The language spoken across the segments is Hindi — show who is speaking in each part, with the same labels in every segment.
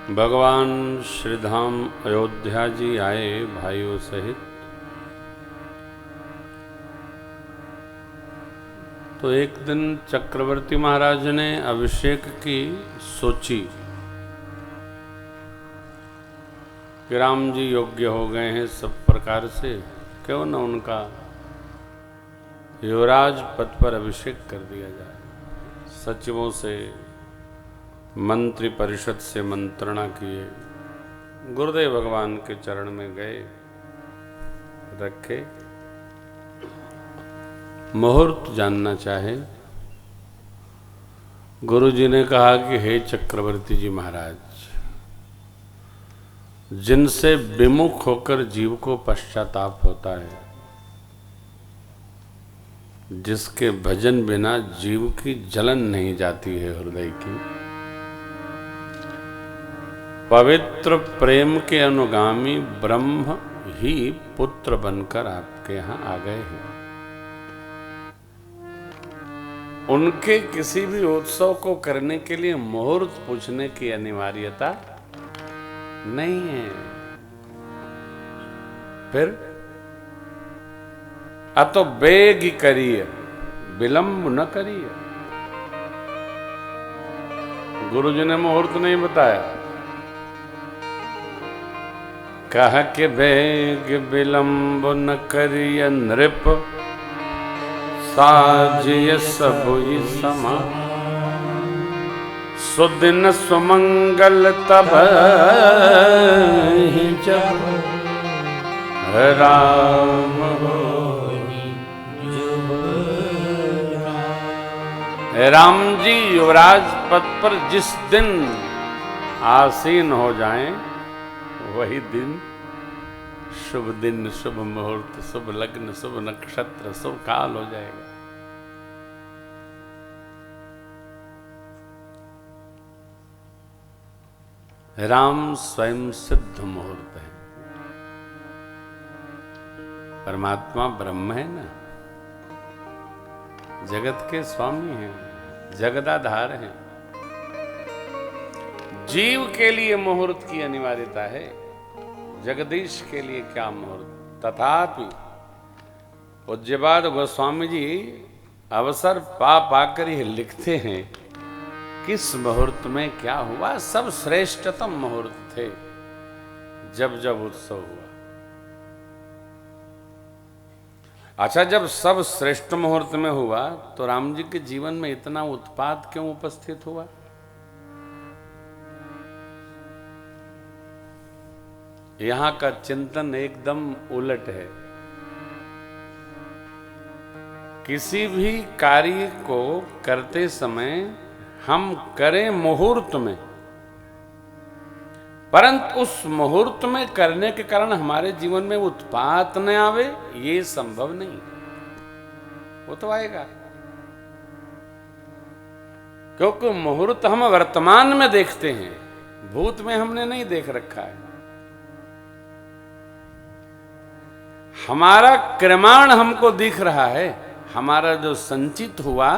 Speaker 1: भगवान श्रीधाम अयोध्या जी आए भाइयों सहित। तो एक दिन चक्रवर्ती महाराज ने अभिषेक की सोची कि राम जी योग्य हो गए हैं सब प्रकार से, क्यों न उनका युवराज पद पर अभिषेक कर दिया जाए। सचिवों से, मंत्री परिषद से मंत्रणा किए, गुरुदेव भगवान के चरण में गए, रखे। मुहूर्त जानना चाहे। गुरु जी ने कहा कि हे चक्रवर्ती जी महाराज, जिनसे विमुख होकर जीव को पश्चाताप होता है, जिसके भजन बिना जीव की जलन नहीं जाती है हृदय की, पवित्र प्रेम के अनुगामी ब्रह्म ही पुत्र बनकर आपके यहां आ गए हैं। उनके किसी भी उत्सव को करने के लिए मुहूर्त पूछने की अनिवार्यता नहीं है। फिर अतो बेग करिए, विलंब न करिए। गुरुजी ने मुहूर्त नहीं बताया, कहा कि बेग विलंब न करिए नृप, साजिय सबुई समा। सुदिन सुमंगल तब जब राम होई राम जी युवराज पद पर जिस दिन आसीन हो जाएं, वही दिन शुभ दिन, शुभ मुहूर्त, शुभ लग्न, शुभ नक्षत्र, शुभ काल हो जाएगा। राम स्वयं सिद्ध मुहूर्त है। परमात्मा ब्रह्म है ना, जगत के स्वामी हैं, जगदाधार हैं। जीव के लिए मुहूर्त की अनिवार्यता है, जगदीश के लिए क्या मुहूर्त। तथापि पूज्यपाद गोस्वामी जी अवसर पा पाकर ही लिखते हैं किस मुहूर्त में क्या हुआ। सब श्रेष्ठतम मुहूर्त थे जब जब उत्सव हुआ। अच्छा, जब सब श्रेष्ठ मुहूर्त में हुआ तो राम जी के जीवन में इतना उत्पात क्यों उपस्थित हुआ? यहां का चिंतन एकदम उलट है। किसी भी कार्य को करते समय हम करें मुहूर्त में, परंतु उस मुहूर्त में करने के कारण हमारे जीवन में उत्पात न आवे, ये संभव नहीं। वो तो आएगा, क्योंकि मुहूर्त हम वर्तमान में देखते हैं, भूत में हमने नहीं देख रखा है। हमारा क्रमाण हमको दिख रहा है, हमारा जो संचित हुआ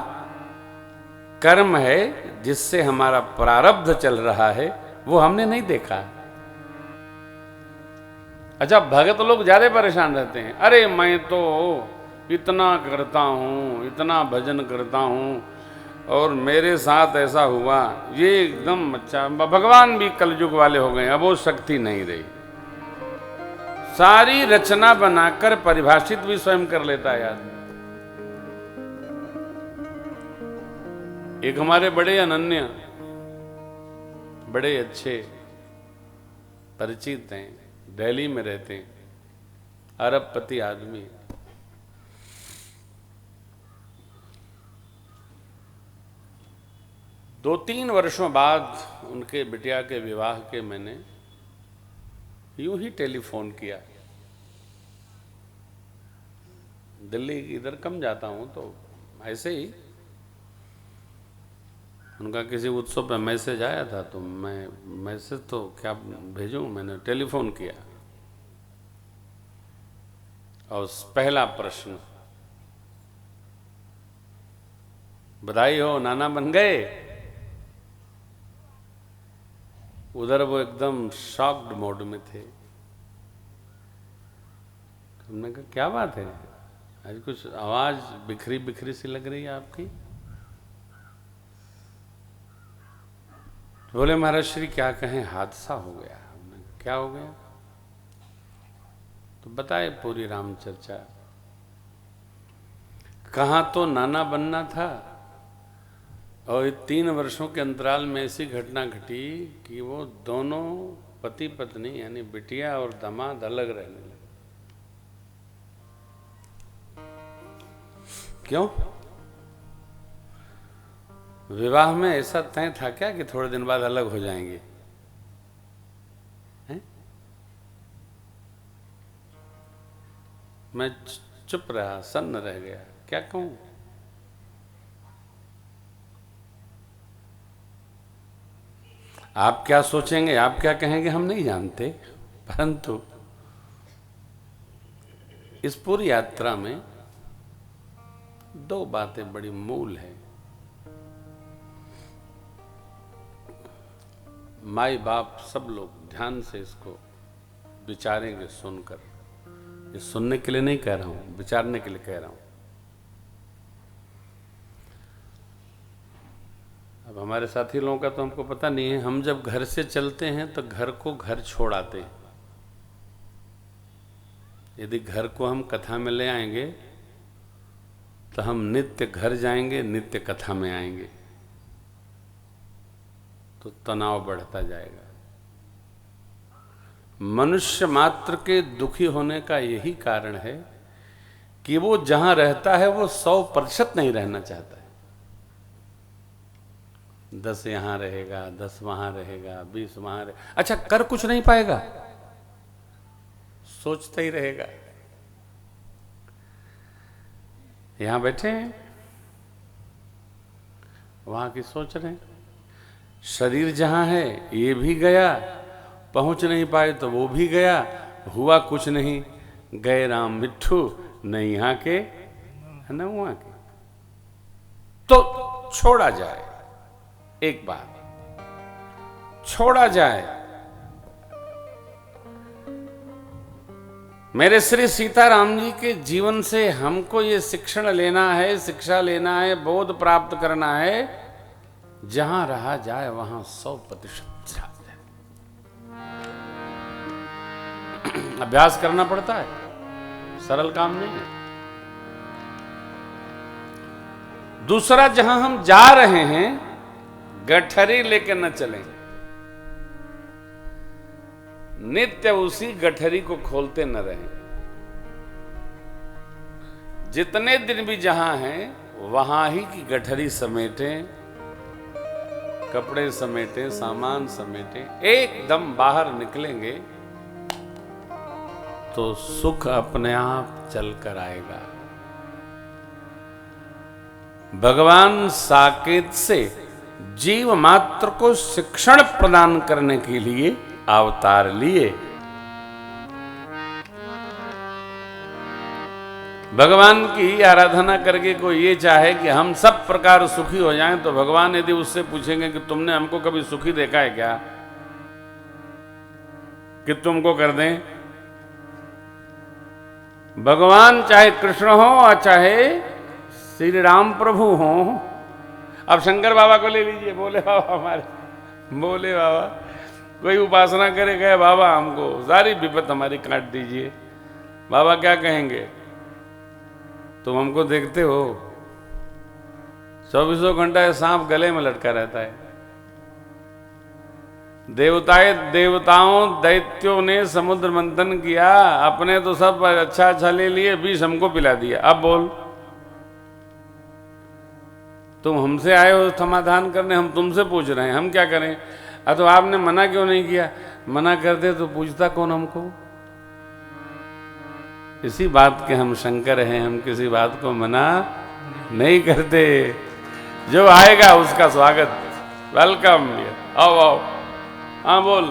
Speaker 1: कर्म है, जिससे हमारा प्रारब्ध चल रहा है, वो हमने नहीं देखा। अच्छा, भगत लोग ज्यादा परेशान रहते हैं। अरे मैं तो इतना करता हूं, इतना भजन करता हूं, और मेरे साथ ऐसा हुआ। ये एकदम अच्छा, भगवान भी कलयुग वाले हो गए, अब वो शक्ति नहीं रही। सारी रचना बनाकर परिभाषित भी स्वयं कर लेता है आदमी। एक हमारे बड़े अनन्य, बड़े अच्छे परिचित हैं, दिल्ली में रहते हैं, अरबपति आदमी। दो तीन वर्षों बाद उनके बिटिया के विवाह के मैंने यूं ही टेलीफोन किया। दिल्ली इधर कम जाता हूं, तो ऐसे ही उनका किसी उत्सव पे मैसेज आया था, तो मैं मैसेज तो क्या भेजूं, मैंने टेलीफोन किया। और पहला प्रश्न, बधाई हो, नाना बन गए। उधर वो एकदम शॉक्ड मोड में थे। हमने कहा क्या बात है, आज कुछ आवाज बिखरी बिखरी सी लग रही है आपकी। बोले महाराज श्री क्या कहें, हादसा हो गया। हमने कहा क्या हो गया, तो बताए पूरी राम चर्चा। कहाँ तो नाना बनना था, और 3 वर्षों के अंतराल में ऐसी घटना घटी कि वो दोनों पति पत्नी यानी बिटिया और दामाद अलग रहने लगे। क्यों? विवाह में ऐसा तय था क्या कि थोड़े दिन बाद अलग हो जाएंगे? हैं? मैं चुप रहा, सन्न रह गया, क्या कहूं। आप क्या सोचेंगे, आप क्या कहेंगे हम नहीं जानते, परंतु इस पूरी यात्रा में 2 बातें बड़ी मूल है। माई बाप सब लोग ध्यान से इसको विचारेंगे सुनकर। ये सुनने के लिए नहीं कह रहा हूं, विचारने के लिए कह रहा हूं। अब हमारे साथी लोगों का तो हमको पता नहीं है। हम जब घर से चलते हैं तो घर को घर छोड़ आते हैं। यदि घर को हम कथा में ले आएंगे तो हम नित्य घर जाएंगे, नित्य कथा में आएंगे, तो तनाव बढ़ता जाएगा। मनुष्य मात्र के दुखी होने का यही कारण है कि वो जहां रहता है वो 100% नहीं रहना चाहता है। 10 यहां रहेगा, 10 वहां रहेगा, 20 वहां रहेगा। अच्छा, कर कुछ नहीं पाएगा, सोचता ही रहेगा। यहां बैठे हैं, वहां की सोच रहे हैं। शरीर जहां है ये भी गया, पहुंच नहीं पाए तो वो भी गया, हुआ कुछ नहीं। गए राम मिट्ठू, न यहाँ के न वहां के। तो छोड़ा जाए, एक बात छोड़ा जाए। मेरे श्री सीताराम जी के जीवन से हमको ये शिक्षण लेना है, शिक्षा लेना है, बोध प्राप्त करना है। जहां रहा जाए वहां 100% अभ्यास करना पड़ता है, सरल काम नहीं है। दूसरा, जहां हम जा रहे हैं गठरी लेकर न चलें। नित्य उसी गठरी को खोलते न रहें। जितने दिन भी जहां हैं वहां ही की गठरी समेटें, कपड़े समेटें, सामान समेटें। एकदम बाहर निकलेंगे तो सुख अपने आप चलकर आएगा। भगवान साकेत से जीव मात्र को शिक्षण प्रदान करने के लिए अवतार लिए। भगवान की आराधना करके कोई ये चाहे कि हम सब प्रकार सुखी हो जाएं, तो भगवान यदि उससे पूछेंगे कि तुमने हमको कभी सुखी देखा है क्या, कि तुमको कर दें। भगवान चाहे कृष्ण हो और चाहे श्री राम प्रभु हो। अब शंकर बाबा को ले लीजिए, बोले बाबा हमारे, बोले बाबा कोई उपासना करे, गए बाबा हमको सारी विपत हमारी काट दीजिए। बाबा क्या कहेंगे, तुम हमको देखते हो 24 घंटा सांप गले में लटका रहता है। देवताओं दैत्यों ने समुद्र मंथन किया, अपने तो सब अच्छा अच्छा ले लिए, विष हमको पिला दिया। अब बोल, तुम हमसे आए हो समाधान करने, हम तुमसे पूछ रहे हैं, हम क्या करें। तो आपने मना क्यों नहीं किया? मना करते तो पूछता कौन हमको। इसी बात के हम शंकर हैं, हम किसी बात को मना नहीं करते। जो आएगा उसका स्वागत, वेलकम। आओ आओ, हाँ बोल।